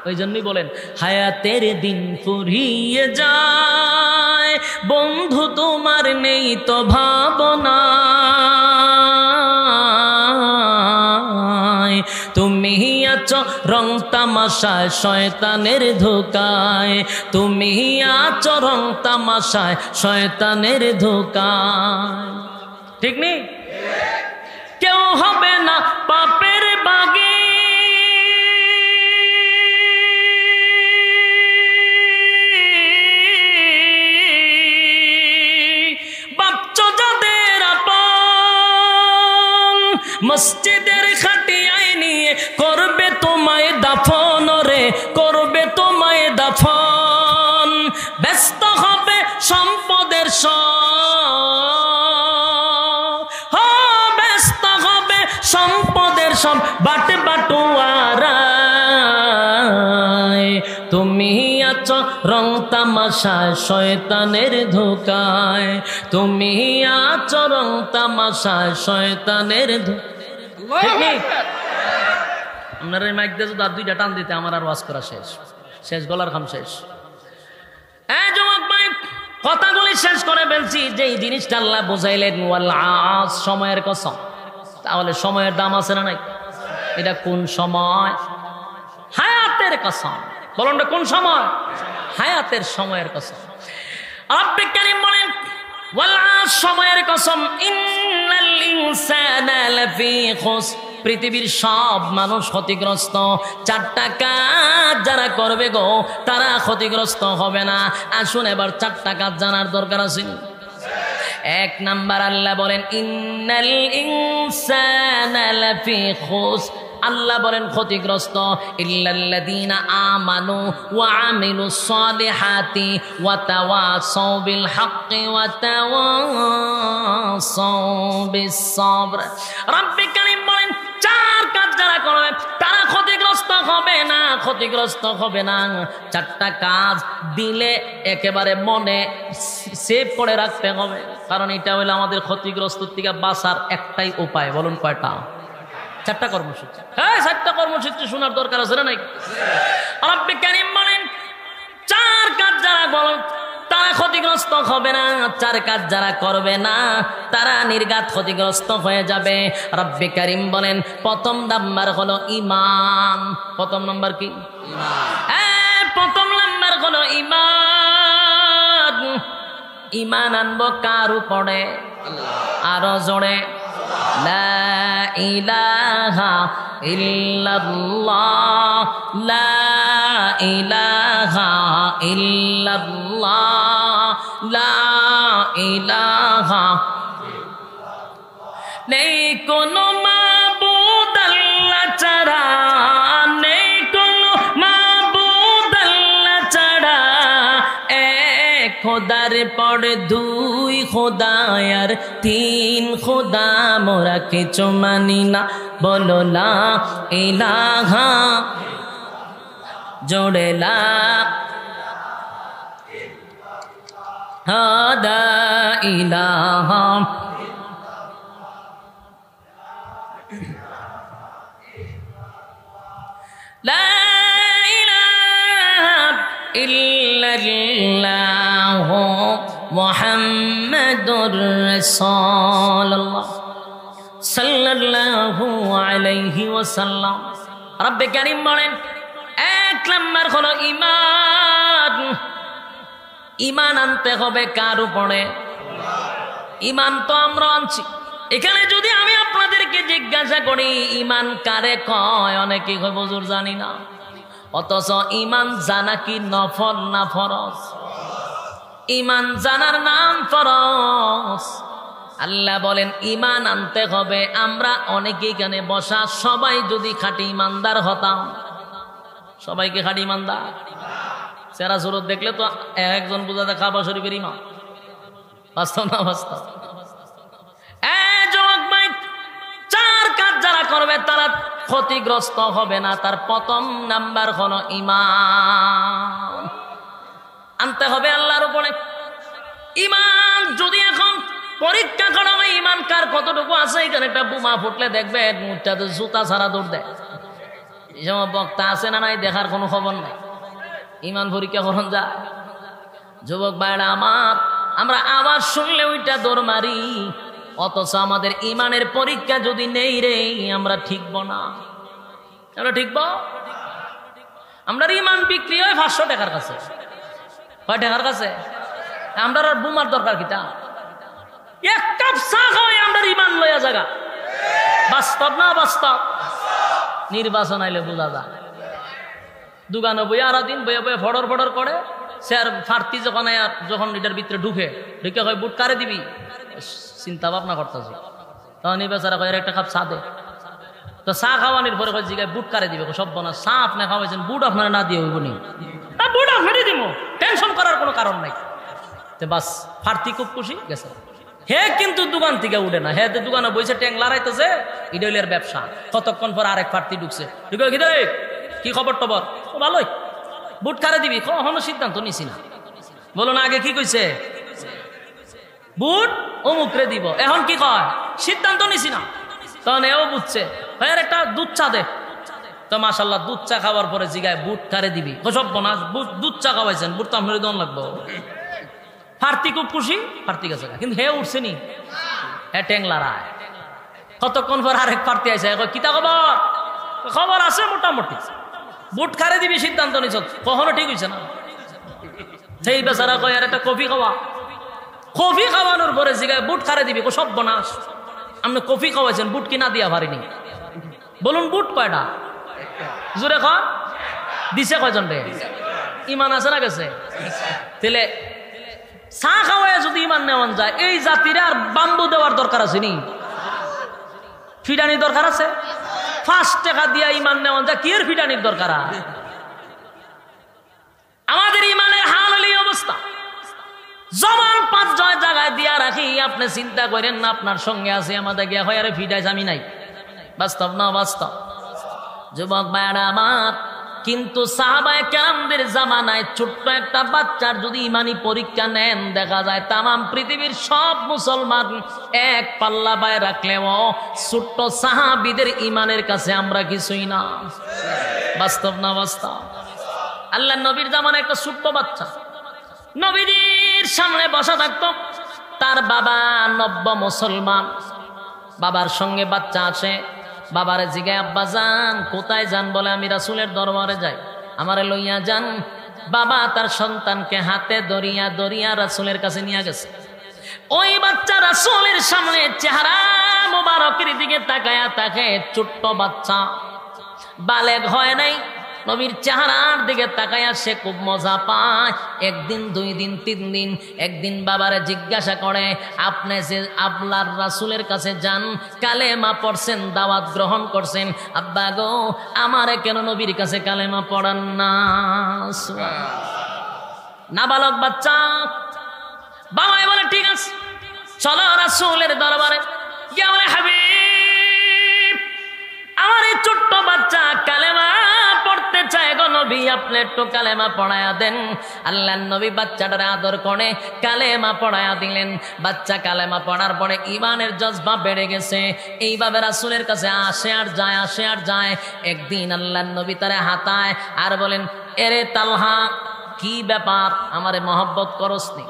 ওই জন্যই বলেন হায়াতের দিন ফুরিয়ে যায়, বন্ধু তোমার নেই তো ভাবনা, তুমি আছো রং তামাশায় শয়তানের ধোঁকায়, তুমি আছো রং তামাশায় শয়তানের ধোঁকায়। ঠিক নেই? কেউ হবে না পাপের বাগে, বাপচো যাদের মসজিদের খাটিয়ায় নিয়ে করবে তোমায় দাফন রে, করবে তোমায় দাফন। ব্যস্ত হবে সম্পদের ব্যস্ত হবে সম্পদের সব বাটে বাটুয়ারায়। তুমি আছো রং তামাশায় শয়তানের ধোকায়, তুমি আছো রং তামাশায় শয়তানের ধোকায়। আপনার এই মাইক দিয়ে যদি আর দুইটা টান দিতে আমার আর ওয়াজ করা শেষ, শেষ গলার খাম শেষ। যুবক ভাই, কথাগুলি শেষ করে ফেলছি। যে এই জিনিসটা আল্লাহ বুঝাইলেন ওয়াল আস, সময়ের কসম। তাহলে সময়ের দাম আছে না নাই? এটা কোন সময়? হায়াতের কসম। বলুন না কোন সময়? হায়াতের সময়ের কসম। রব্বে কারীম বলেন ওয়াল আস, সময়ের কসম। ইন্নাল ইনসানা লাফি খুসর, পৃথিবীর সব মানুষ ক্ষতিগ্রস্ত। চারটা কাজ যারা করবে গো তারা ক্ষতিগ্রস্ত হবে না। আসুন এবার চারটা কাজ জানার দরকার আছে। এক নাম্বার আল্লাহ বলেন ইন্নাল ইনসানা লাফি খুসর, আল্লাহ বলেন ক্ষতিগ্রস্ত ইল্লাল্লাযীনা আমানু ওয়া আমিলুস সালিহাতি ওয়া তাওয়াসাউ বিল হাক্কি ওয়া তাওয়াসাউ বিস সাবর। রব্বে কারীম বলেন চার কাজ যারা করবে তারা ক্ষতিগ্রস্ত হবে না, ক্ষতিগ্রস্ত হবে না। চারটা কাজ দিলে একেবারে মনে সেভ করে রাখতে হবে, কারণ এটা হলো আমাদের ক্ষতিগ্রস্ত থেকে বাঁচার একটাই উপায়। বলুন কয়টা? চারটা কর্মসূচি। হ্যাঁ, চারটা কর্মসূচি শোনার দরকার আছে না নাই? রব্বে কারীম বলেন চার কাজ যারা বলেন তারা ক্ষতিগ্রস্ত হবে না, চার কাজ যারা করবে না তারা নির্ঘাত ক্ষতিগ্রস্ত হয়ে যাবে। রব্বে কারীম বলেন প্রথম নাম্বার হলো ঈমান। প্রথম নাম্বার কি? ঈমান। প্রথম নাম্বার হলো ঈমান। ঈমান আনবো কার উপরে? আরো জোরে লা ইলাহা ইল্লাল্লাহ, লা ইলাহা ইল্লাল্লাহ, লা ইলাহা। নেই কোনো মাবুদ আল্লাহ ছাড়া, নেই কোনো মাবুদ আল্লাহ ছাড়া। এক খোদার পর দুই খোদা আর তিন খোদা, মোরা কিছু মানি না। বলো লা ইলাহা, জোড়ে লা ইলাহা। লা ইলাহা ইল্লাল্লাহ মুহাম্মাদুর রাসূলুল্লাহ সাল্লাল্লাহু আলাইহি ওয়াসাল্লাম। রব্বে কারীম বলেন এক নাম্বার হলো ঈমান। ঈমান আনতে হবে কার উপরে? ঈমান তো আমরা আনছি। এখানে যদি আমি আপনাদেরকে জিজ্ঞাসা করি ঈমান কারে কয়, অনেকে কয় হুজুর জানি না। অথচ ঈমান জানা কি নফল না ফরজ? ঈমান জানার নাম ফরজ। আল্লাহ বলেন ঈমান আনতে হবে। আমরা অনেকে এখানে বসা সবাই যদি খাঁটি ঈমানদার হতাম, সবাইকে খাঁটি ঈমানদার, চেহারা সুরত দেখলে তো একজন বোঝাতে কাবা শরীফের ইমাম। বাস্তব না বাস্তব? চার কাজ যারা করবে তারা ক্ষতিগ্রস্ত হবে না। তার প্রথম নাম্বার হলো ঈমান আনতে হবে আল্লাহর উপরে। ঈমান যদি এখন পরীক্ষা করা হয় ঈমান কার কতটুকু আছে, এখানে একটা বোমা ফুটলে দেখবে মুখটাতে জুতা ছাড়া দৌড় দেয়। এই সময় বক্তা আছে না নাই দেখার কোনো খবর নাই। ঈমান পরীক্ষা করুন যায়। যুবক ভাইরা আমার, আমরা আওয়াজ শুনলে ওইটা দৌড় মারি, অথচ আমাদের ঈমানের পরীক্ষা যদি নেই রে আমরা ঠিকব না। আমরা ঠিকব? আমরা ঈমান বিক্রি হয় 500 টাকার কাছে। কয় টাকার কাছে? আমরা আর বোমার দরকার কিতা? এক কাপ চা খাওয়াই আমরা ঈমান লইয়া জায়গা। বাস্তব না বাস্তব? নির্বাচন আইলে বোঝা যায়। দোকানে বইয়া আর দিন বইয়া বইয়া ফড়র ফড়র করে স্যার ফার্তি যখন এটার ভিতরে ঢুকে হয় বুট কারে দিবি, চিন্তা ভাবনা করতেছে। তখন এই বেচারা কয় একটা কাপ চা দে। তো চা খাওয়ানোর পরে কয় জিগায় বুট কারে দিবে, সব বনা চা আপনি খাওয়াইছেন, বুট আপনারা না দিয়ে হইব নি? বুট আপনারই দিব, টেনশন করার কোনো কারণ নাই। তো বাস ফার্তি খুব খুশি গেছে। হে কিন্তু দোকান থেকে উঠে না, হে দোকানে বসে ট্যাং লড়াইতেছে, ইডলের ব্যবসা। কতক্ষণ পর আরেক ফার্তি ঢুকছে, কি খবর টবর? ভালোই, বুট কারে দিবি? কখনো সিদ্ধান্ত নিছি না। বলো না আগে কি কইছে, বুট অমুকরে দিব, এখন কি কয় সিদ্ধান্ত নিছি না। তখন এও বুঝছে, ভাইয়ের একটা দুধ চা দে। তো মাশাল্লাহ দুধ চা খাওয়ার পরে জিগায় বুট কারে দিবি? সব বনাস দুধ চা খাওয়াইছেন, বুট তো আপনার দন লাগবো। ফার্তি খুব খুশি, ফার্তি গেছে, কিন্তু হে উঠছে নি, হে ট্যাংলারায়। কতক্ষণ পর আরেক ফার্তি আইসে, কিতা খবর? খবর আছে মোটামুটি, বুট কারে দিবি সিদ্ধান্ত নিছ, কখনো ঠিক হয়েছে না। সেই বেচারা কয় আর একটা কফি খাওয়া। কফি খাওয়ানোর পরে জিগায় বুট কারে দিবি? সব বনাস, আপনি কফি খাওয়াইছেন, বুট কিনা দিয়া পারিনি। বলুন বুট কয়টা? জোরে খ দিছে কয়জন রে? ইমান আছে না গেছে? তাহলে চা খাওয়ায় যদি ইমান নেওয়ান যায়, এই জাতির আর বাম্বু দেওয়ার দরকার আছে নি? ফিডানির দরকার আছে? 5 টাকা দিয়া ইমান নেওয়ান যায়, কি এর ফিডানির দরকার? আমাদের ইমানের হাল হল এই অবস্থা। জমান 5 জায়গায় দিয়া রাখি, আপনি চিন্তা করেন না আপনার সঙ্গে আছে, আমাদের গিয়া হয় আরে ফিডাইস আমি নাই। বাস্তব না বাস্তব? যুবক ভাইরা আমার, কিন্তু সাহাবায়ে কেরামদের জামানায় ছোট্ট একটা বাচ্চার যদি ইমানি পরীক্ষা নেন, দেখা যায় তামাম পৃথিবীর সব মুসলমান এক পাল্লা বায় রাখলেও ছোট্ট সাহাবীদের ইমানের কাছে আমরা কিছুই না। বাস্তব না বাস্তব? আল্লাহ নবীর জামানায় একটা ছোট্ট বাচ্চা নবীর সামনে বসা থাকতো, তার বাবা নব্য মুসলমান, বাবার সঙ্গে বাচ্চা আসে, বাবারে জিগায় আব্বা যান কোথায় যান? বলে আমি রাসূলের দরবারে যাই, আমারে লইয়া যান। বাবা তার সন্তানকে হাতে দরিয়া দরিয়া রাসূলের কাছে নিয়ে গেছে। ওই বাচ্চা রাসূলের সামনে চেহারা মোবারকের দিকে তাকায়া থাকে, ছোট্ট বাচ্চা, বালেগ হয় নাই, নবীর চেহারার দিকে তাকায়া সে খুব মজা পায়। একদিন 2 দিন 3 দিন, একদিন বাবারে জিজ্ঞাসা করে, আপনি যে আল্লাহর রাসূলের কাছে যান, কালেমা পড়ছেন, দাওয়াত গ্রহণ করছেন, আব্বা গো আমারে কেন নবীর কাছে কালেমা পড়ান না? নাবালক বাচ্চা। বাবাই বলে ঠিক আছে চলো রাসূলের দরবারে। গিয়ে বলে হাবিব, আমার এই ছোট্ট বাচ্চা কালেমা পড়তে চায় গো নবী, আপনি একটু কালেমা পড়ায়া দেন। আল্লাহর নবী বাচ্চাটারে আদর করে কালেমা পড়ায়া দিলেন। বাচ্চা কালেমা পড়ার পরে ইমানের জজবা বেড়ে গেছে। এইভাবে রাসূলের কাছে আসে আর যায়, আসে আর যায়। একদিন আল্লাহর নবী তারে হাতায় আর বলেন, এরে তালহা কি ব্যাপার, আমারে মহব্বত করসনি?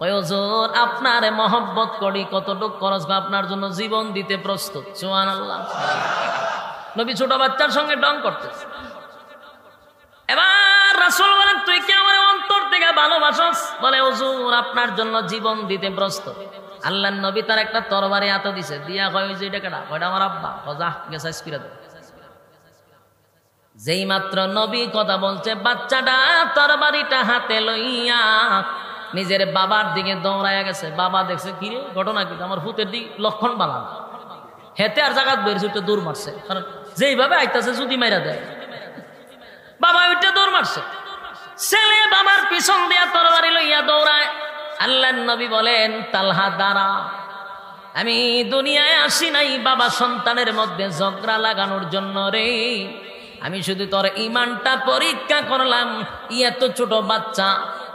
হুজুর আপনারে মহব্বত করি, কতটুক করস? আপনার জন্য জীবন দিতে প্রস্তুত। সুবহানাল্লাহ। নবী ছোট বাচ্চার সঙ্গে ডং করতেছে। এবার রাসূল বলেন, তুই কি আমার অন্তর থেকে ভালোবাসস? বলে হুজুর আপনার জন্য জীবন দিতে প্রস্তুত। আল্লাহর নবী তার একটা তরবারি হাতে দিছে, দিয়া কয় ওই যে এটা কেডা? কয়টা আমার আব্বা। যা গেছে স্পিরা দে। যেই মাত্র নবী কথা বলছে, বাচ্চাটা তরবারিটা হাতে লইয়া নিজের বাবার দিকে দৌড়াইয়া গেছে। বাবা দেখছে, কি রে ঘটনা কি? আমার ভূতের দিক লক্ষণ বানান, হেতে আর জায়গা বেরিয়েছে, উঠে দৌড় মারছে। কারণ যেইভাবে আইতাছে যদি মাইরা দেয়, বাবা উঠে দৌড় মারছে। ছেলে বাবার পিছন দিয়া তরবারি লইয়া দৌড়ায়। আল্লাহর নবী বলেন, তালহা দাঁড়া, আমি দুনিয়ায় আসি নাই বাবা সন্তানের মধ্যে ঝগড়া লাগানোর জন্য রে। আমি শুধু তোর ইমানটা পরীক্ষা করলাম। এত ছোট বাচ্চা,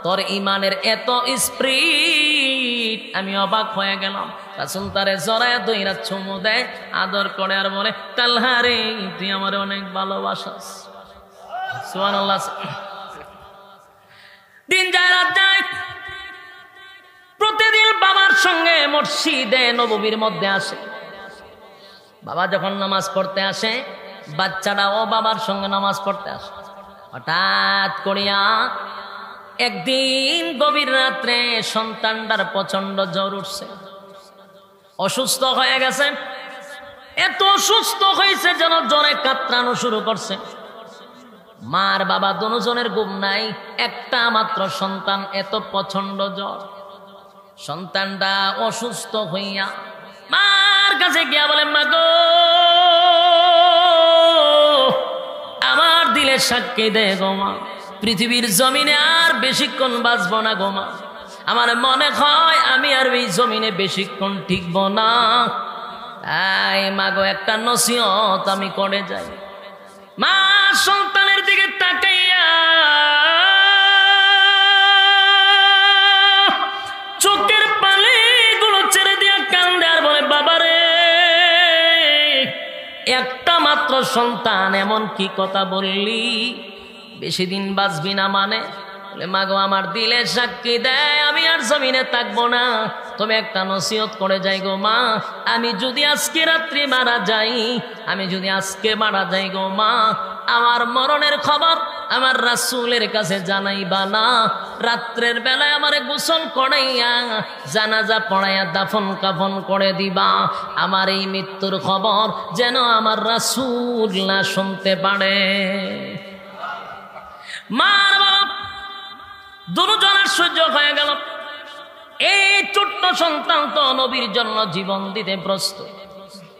তোর ইমানের এত স্পিরিট, আমি অবাক হয়ে গেলাম। রাসূল তারে জড়ায় দইরা চুমু দেয়, আদর করে আর বলে, তালহা রে তুই আমার অনেক ভালোবাসিস। সুবহানাল্লাহ। দিন যায় রাত যায়, প্রতিদিন বাবার সঙ্গে মসজিদে নববীর মধ্যে আসে। বাবা যখন নামাজ পড়তে আসে, বাচ্চাটাও বাবার সঙ্গে নামাজ পড়তে আসে। হঠাৎ করিয়া একদিন গভীর রাত্রে সন্তানটার প্রচন্ড জ্বর উঠছে, অসুস্থ হয়ে গেছে। এত অসুস্থ হয়েছে যেন জ্বরে কাতরানো শুরু করছে। মার বাবা দুজনের ঘুম নাই, একটা মাত্র সন্তান, এত প্রচন্ড জ্বর। সন্তানটা অসুস্থ হইয়া মার কাছে গিয়া বলে, মা গো আমার দিলে সাক্ষী দে গো মা, পৃথিবীর জমিনে আর বেশিক্ষণ বাঁচব না গো মা, আমার মনে হয় আমি আর এই জমিনে বেশিক্ষণ টিকব না, তাই মা গো একটা নসিহত আমি করে যাই। মা সন্তানের দিকে তাকাইয়া চোখের পানিগুলো ছেড়ে দিয়া কান্দে আর বলে, বাবারে একটা মাত্র সন্তান, এমন কি কথা বললি, বেশি দিন বাঁচবি না মানে? বলে, মা গো আমার দিলে সাক্ষী দেয় আমি আর জমিনে থাকবো না, তবে একটা নসিহত করে যাই গো মা, আমি যদি আজকে রাত্রি মারা যাই, আমি যদি আজকে মারা যাই গো মা, আমার মরণের খবর আমার রাসূলের কাছে জানাইবা না, রাত্রের বেলায় আমারে গোসল করাইয়া জানাজা পড়াইয়া দাফন কাফন করে দিবা, আমার এই মৃত্যুর খবর যেন আমার রাসূল না শুনতে পারে। মার বাপ দুজনের সহ্য হয়ে গেল। এই ছোট্ট সন্তান তো নবীর জন্য জীবন দিতে প্রস্তুত,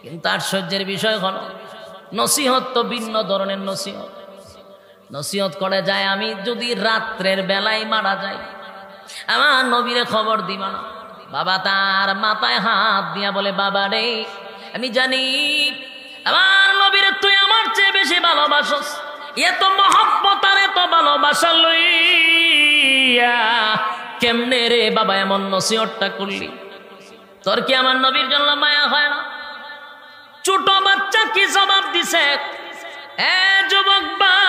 কিন্তু আশ্চর্যের বিষয় হলো নসিহত তো ভিন্ন ধরনের নসিহত। নসিহত করে যায়, আমি যদি রাত্রের বেলায় মারা যাই আমার নবীরে খবর দিবা না। বাবা তার মাথায় হাত দিয়া বলে, বাবা রে আমি জানি আমার নবীরে তুই আমার চেয়ে বেশি ভালোবাসস, এত মহব্বত আর এত ভালোবাসা লইয়া কেমনে রে বাবা এমন নসিহতটা করলি, তোর কি আমার নবীর জন্য মায়া হয় না? ছোট বাচ্চা কি জবাব দিছে, এ যুবক ভাই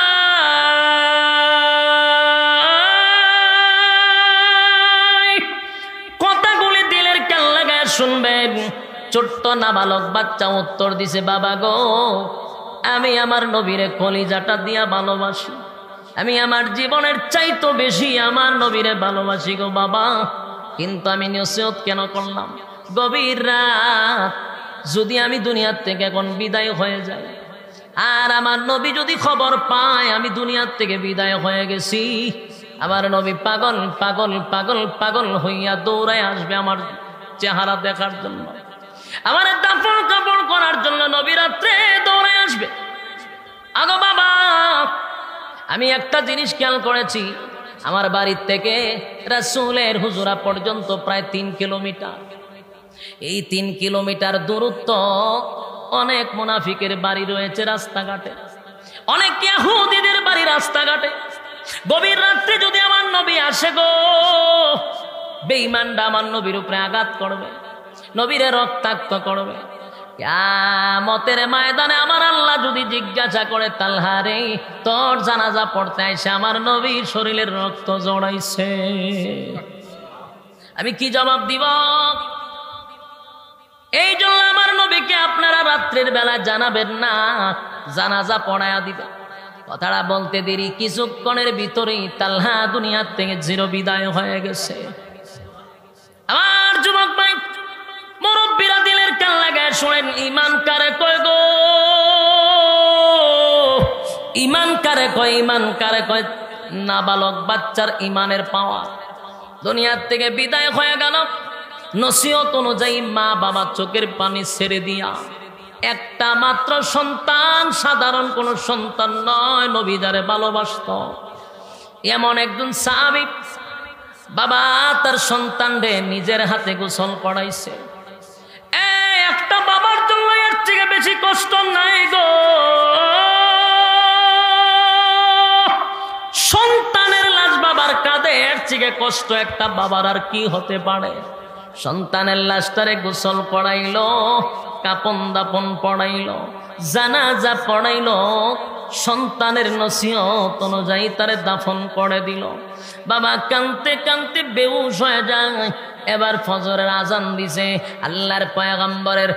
কথাগুলি দিলের কান লাগায় শুনবেন। ছোট্ট নাবালক বাচ্চা উত্তর দিছে, বাবা গো আমি আমার নবীরে কলিজাটা দিয়া ভালোবাসি, আমি আমার জীবনের চাইতো বেশি আমার নবীরে ভালোবাসি গো বাবা, কিন্তু আমি নসিহত কেন করলাম, গভীর রাত যদি আমি দুনিয়ার থেকে এখন বিদায় হয়ে যাই আর আমার নবী যদি খবর পায় আমি দুনিয়ার থেকে বিদায় হয়ে গেছি, আমার নবী পাগল পাগল পাগল পাগল হইয়া দৌড়ায় আসবে আমার চেহারা দেখার জন্য, আমার দাফন কাপড় করার জন্য নবী রাত্রে দৌড়ে আসবে। আগো বাবা আমি একটা জিনিস খেয়াল করেছি, আমার বাড়ির থেকে রাসূলের হুজুরা পর্যন্ত প্রায় 3 কিলোমিটার। এই 3 কিলোমিটার দূরত্ব, অনেক মুনাফিকের বাড়ি রয়েছে রাস্তাঘাটে, অনেক ইহুদিদের বাড়ি রাস্তাঘাটে। গভীর রাত্রে যদি আমার নবী আসে গো, বেঈমানরা আমার নবীর উপরে আঘাত করবে, নবীরে রক্তাক্ত করবে। কিয়ামতের ময়দানে আমার আল্লাহ যদি জিজ্ঞাসা করে, তালহা রে তোর জানাজা পড়তে আইসে আমার নবীর শরীরের রক্ত জড়াইছে, আমি কি জবাব দিব? এই জন্য আমার নবীকে আপনারা রাত্রের বেলা জানাবেন না, জানাজা পড়ায়া দিবেন। কথাটা বলতে দেরি, কিছুক্ষণের ভিতরেই তালহা দুনিয়ার থেকে চির বিদায় হয়ে গেছে। আমার যুবক ভাই মুরব্বীরা দিলের কান লাগায় শোনেন, ঈমান কারে কয় গো, ঈমান কারে কয়, ঈমান কারে কয়? নাবালক বাচ্চার ঈমানের পাওয়া দুনিয়ার থেকে বিদায় হয়ে গেল। নসিহত অনুযায়ী মা বাবা চোখের পানি ছেড়ে দিয়া, একটা মাত্র সন্তান, সাধারণ কোন সন্তান নয়, নবী যারে ভালোবাসত এমন একজন সাহাবী বাবা তার সন্তান রে নিজের হাতে গোসল করাইছে। একটা বাবার জন্য এর থেকে বেশি কষ্ট নাই গো। সন্তানের লাশ বাবার কাঁধে, এর থেকে কষ্ট একটা বাবার আর কি হতে পারে? সন্তানের লাশটারে গোসল পড়াইলো, কাপন দাপন পড়াইলো, জানাজা পড়াইলো, সন্তানের নসিহত অনুযায়ী তারে দাফন করে দিল। বাবা কাঁদতে কাঁদতে বেহুশ হয়ে যায়। এবার ফজরের আজান দিছে। আল্লাহর পয়গম্বরের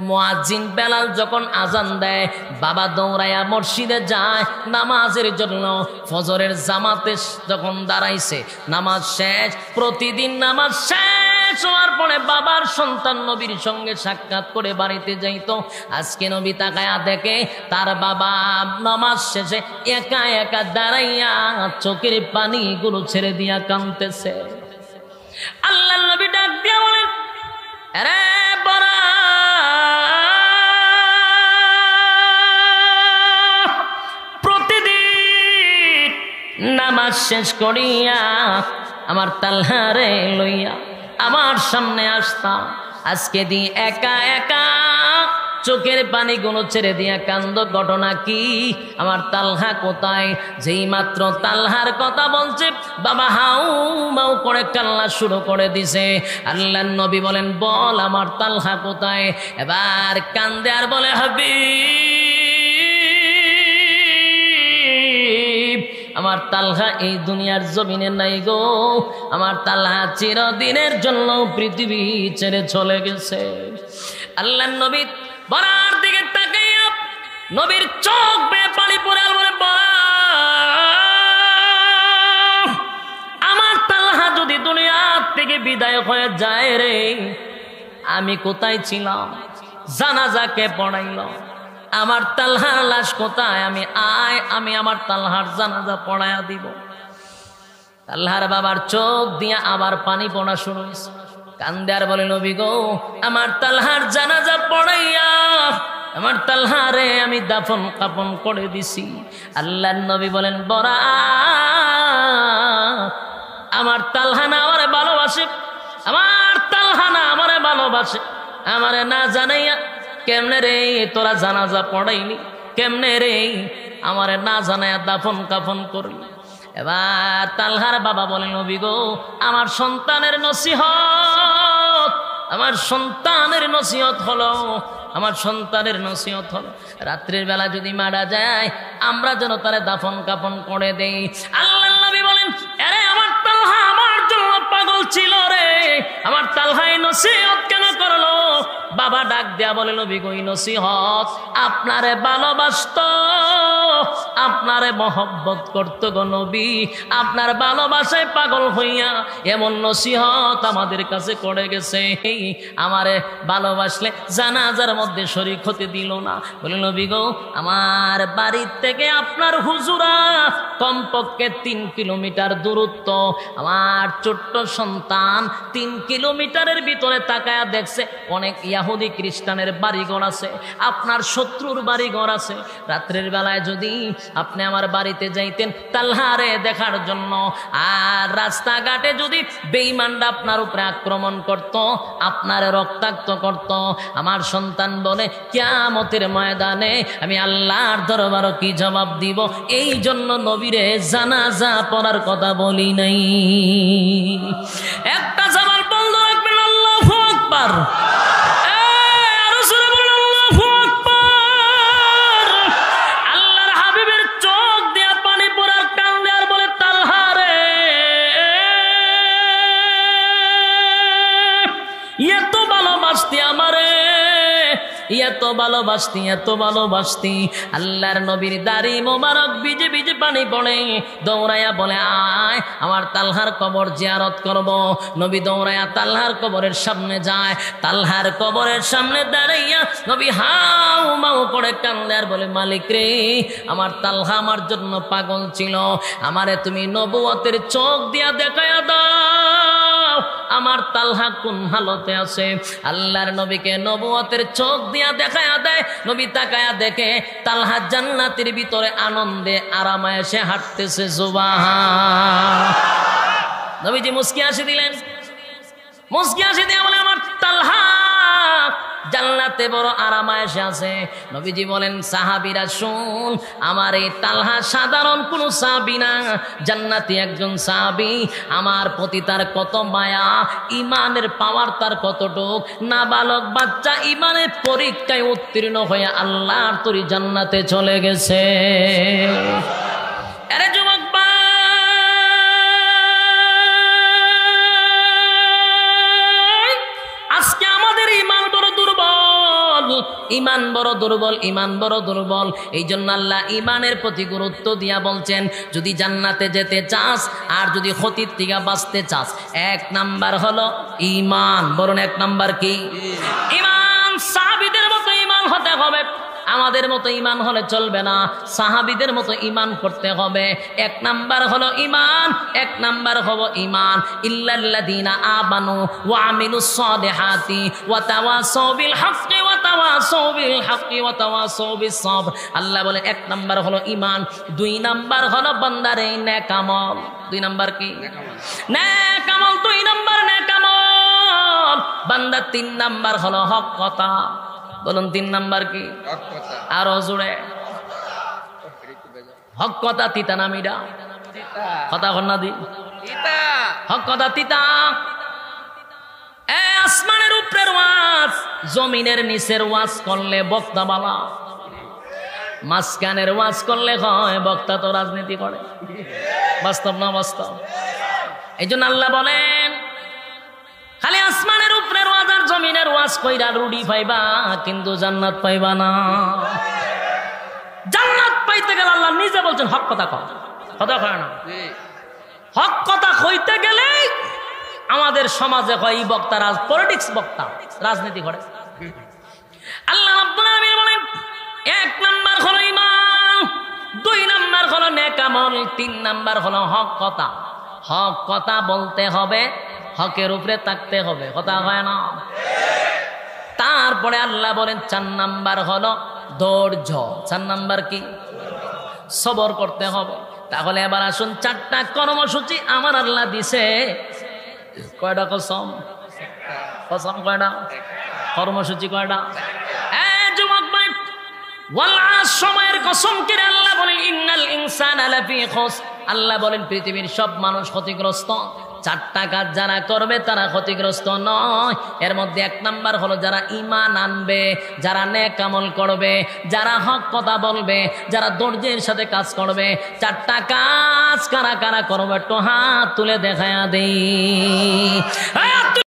মুয়াজ্জিন বেলাল যখন আজান দেয়, বাবা দৌড়াইয়া মসজিদে যায় নামাজের জন্য। ফজরের জামাতে যখন দাঁড়াইছে, নামাজ শেষ। প্রতিদিন নামাজ শেষ হওয়ার পরে বাবার সন্তান নবীর সঙ্গে সাক্ষাৎ করে বাড়িতে যাইতো। আজকে নবী তাকায়া দেখে তার বাবা নামাজ শেষে একা একা দাঁড়াইয়া চোখের পানিগুলো ছেড়ে দিয়া কাঁদতেছে। আল্লাহ নবী ডাক দিয়া বলেন, আরে বড়া কাজ শেষ করিয়া আমার তালহারে লইয়া আমার সামনে আসতাম। আজকে দি একা একা চোখের পানিগুলো ছেড়ে দিয়া কান্দ, ঘটনা কি? আমার তালহা কোথায়? যেই মাত্র তালহার কথা বলছে বাবা হাউ মাউ করে কান্না শুরু করে দিছে। আল্লাহর নবী বলেন, বল আমার তালহা কোথায়? এবার কান্দে আর বলে, হাবিব আমার তালহা এই দুনিয়ার জমিনে নাই গো, আমার তালহা চিরদিনের জন্য পৃথিবী ছেড়ে চলে গেছে। আল্লাহর নবী বরার দিকে তাকাইয়া নবীর চোখ বেয়ে পানি পড়ে আর বলে, আমার তালহা যদি দুনিয়া থেকে বিদায় হয়ে যায় রে, আমি কোথায় ছিলাম? জানাজাকে পড়াইল, আমার তালহার লাশ কোথায়? আমি আমার তালহার জানাজা পড়াইয়া দিব। তালহার বাবার চোখ দিয়া আবার পানি পড়া শুরু হয়েছে। কান্দে আর বলে, নবী গো আমার তালহার জানাজা পড়াইয়া আমার তালহারে আমি দাফন কাফন করে দিছি। আল্লাহর নবী বলেন, বরা আমার তালহা না আমারে ভালোবাসে, আমার তালহা না আমারে ভালোবাসে, আমারে না জানাইয়া কেমনে রে তোরা জানাজা পড়াইনি? কেমনে রে আমারে না জানাইয়া দাফন কাফন করলি? এবার তালহার বাবা বলেন, নবী গো আমার সন্তানের নসিহত, আমার সন্তানের নসিহত হলো, আমার সন্তানের নসিহত হলো রাত্রির বেলা যদি মারা যায় আমরা যেন তারে দাফন কাফন করে দেই। আল্লাহর নবী বলেন, আরে আমার তালহা আমার জন্য পাগল ছিল রে, আমার তালহাই নসিহত কেন করলো? বাবা ডাক দেয়া বলে, নবী গো নসিহত আপনারে ভালোবাসতো, আপনারে মহব্বত করত গো নবী, আপনার ভালোবাসায় পাগল হইয়া এমন নসিহত আমাদের কাছে করে গেছে, আমারে ভালোবাসলে জানাজার মধ্যে শরীক হতে দিল না। বলে, নবী গো আমার বাড়ির থেকে আপনার হুজুরা কমপক্ষে 3 কিলোমিটার দূরত্ব, আমার ছোট্ট সন্তান 3 কিলোমিটারের ভিতরে তাকায়া দেখছে অনেক ইহুদি খ্রিস্টানের বাড়িঘর আছে, আপনার শত্রুর বাড়িঘর আছে। রাত্রের বেলায় যদি আপনি আমার বাড়িতে যাইতেন তালহারে দেখার জন্য, আর রাস্তাঘাটে যদি বেঈমানরা আপনার উপরে আক্রমণ করত, আপনার রক্তাক্ত করত, আমার সন্তান বলে কিয়ামতের ময়দানে আমি আল্লাহর দরবারে কি জবাব দিব? এই জন্য নবীরে জানাজা পড়ার কথা বলি নাই। একটা জবাব বলতো একবার আল্লাহু আকবার। এত ভালোবাসতি আল্লাহর নবীর দাড়ি মোবারক ভিজে ভিজে পানি পড়ে, দৌড়াইয়া বলে, আয় আমার তালহার কবর জিয়ারত করব। নবী দৌড়াইয়া তালহার কবরের সামনে যায়, তালহার কবরের সামনে দাঁড়াইয়া নবী হাউ মাউ করে কান্দে আর বলে, মালিক রে আমার তালহা আমার জন্য পাগল ছিল, আমারে তুমি নবুয়তের চোখ দিয়া দেখায়া দাও আমার তালহা কোন হালতে আছে। আল্লাহর নবীকে নবুয়তের চোখ দিয়া দেখায়া দেয়, নবী তাকায়া দেখে তালহা জান্নাতের ভিতরে আনন্দে আরামে এসে হাঁটতেছে। সুবহান। নবীজি মুস্কি হাসি দিলেন, মুস্কি হাসি দিয়ে বলে, আমার তালহা জান্নাতে বড় আরামায়েশে আছে। নবীজি বলেন, সাহাবীরা শুন, আমার এই তালহা সাধারণ কোন সাহাবী না, জান্নাতি একজন সাহাবী। আমার প্রতি তার কত মায়া, ইমানের পাওয়ার তার কতটুক, নাবালক বাচ্চা ইমানের পরীক্ষায় উত্তীর্ণ হয়ে আল্লাহর তরি জান্নাতে চলে গেছে। আরে যুবক ইমান বড় দুর্বল, ইমান বড় দুর্বল। এই জন্য আল্লাহ ইমানের প্রতি গুরুত্ব দিয়া বলছেন, যদি জান্নাতে যেতে চাস আর যদি ক্ষতির থেকে বাঁচতে চাস, 1 নাম্বার হলো ইমান। বলুন 1 নাম্বার কি? ইমান। সাহাবীদের মতো ইমান হতে হবে, আমাদের মতো ইমান হলে চলবে না, সাহাবীদের মতো ইমান করতে হবে। 1 নাম্বার হলো ইমান, 1 নাম্বার হলো ইমান। ইল্লাল্লাযীনা আমানু ওয়া আমিলুস সালিহাতি ওয়া তাওয়াসাউ বিল হাক্কি ওয়া তাওয়াসাউ বিল হাক্কি ওয়া তাওয়াসাউ বিস সাবর। আল্লাহ বলেন 1 নাম্বার হলো ঈমান, 2 নাম্বার হলো বান্দার এই নেক আমল। 2 নাম্বার কি? নেক আমল। 2 নাম্বার নেক আমল বান্দা। 3 নাম্বার হলো হক কথা। বলুন 3 নাম্বার কি? হক কথা। আরো জোরে। হক কথা তিতা না মিডা? কথা কর না দি তিতা। হক কথা তিতা। আসমানের উপরের ওয়াজ, জমিনের নিচের ওয়াজ করলে বক্তা বালা, মাঝখানের ওয়াজ করলে হয় বক্তা তো রাজনীতি করে। বাস্তব না বাস্তব? এই জন্য আল্লাহ বলেন খালি আসমানের উপরের ওয়াজ আর জমিনের ওয়াজ কইরা রুডি পাইবা, কিন্তু জান্নাত পাইবা না। জান্নাত পাইতে গেলে আল্লাহ নিজে বলছেন হক কথা কও। কথা কয় না? হক কথা কইতে গেলে আমাদের সমাজে হয় এই বক্তা পলিটিক্স বক্তা, রাজনীতি করে। আল্লাহ রাব্বুল আলামিন বলেন 1 নাম্বার হলো ঈমান, 2 নাম্বার হলো নেক আমল, 3 নাম্বার হলো হক কথা। হক কথা বলতে হবে, হকের উপরে থাকতে হবে। কথা হয় না? তারপরে আল্লাহ বলেন 4 নাম্বার হলো ধৈর্য। 4 নাম্বার কি? সবর করতে হবে। তাহলে এবার আসুন 4টা কর্মসূচি আমার আল্লাহ দিছে। কয়টা কসম? কসম কয়টা? কর্মসূচি কয়টা? যুবক ভাই, সময়ের কসম করে আল্লাহ বলেন ইন্নাল ইনসানা লাফি খুসর। আল্লাহ বলেন পৃথিবীর সব মানুষ ক্ষতিগ্রস্ত। 4টা কাজ যারা করবে তারা ক্ষতিগ্রস্ত নয়। এর মধ্যে 1 নাম্বার হলো যারা ঈমান আনবে, যারা নেক আমল করবে, যারা হক কথা বলবে, যারা ধৈর্যের সাথে কাজ করবে। 4টা কাজ কারা কারা করবে একটু হাত তুলে দেখায়া দেই।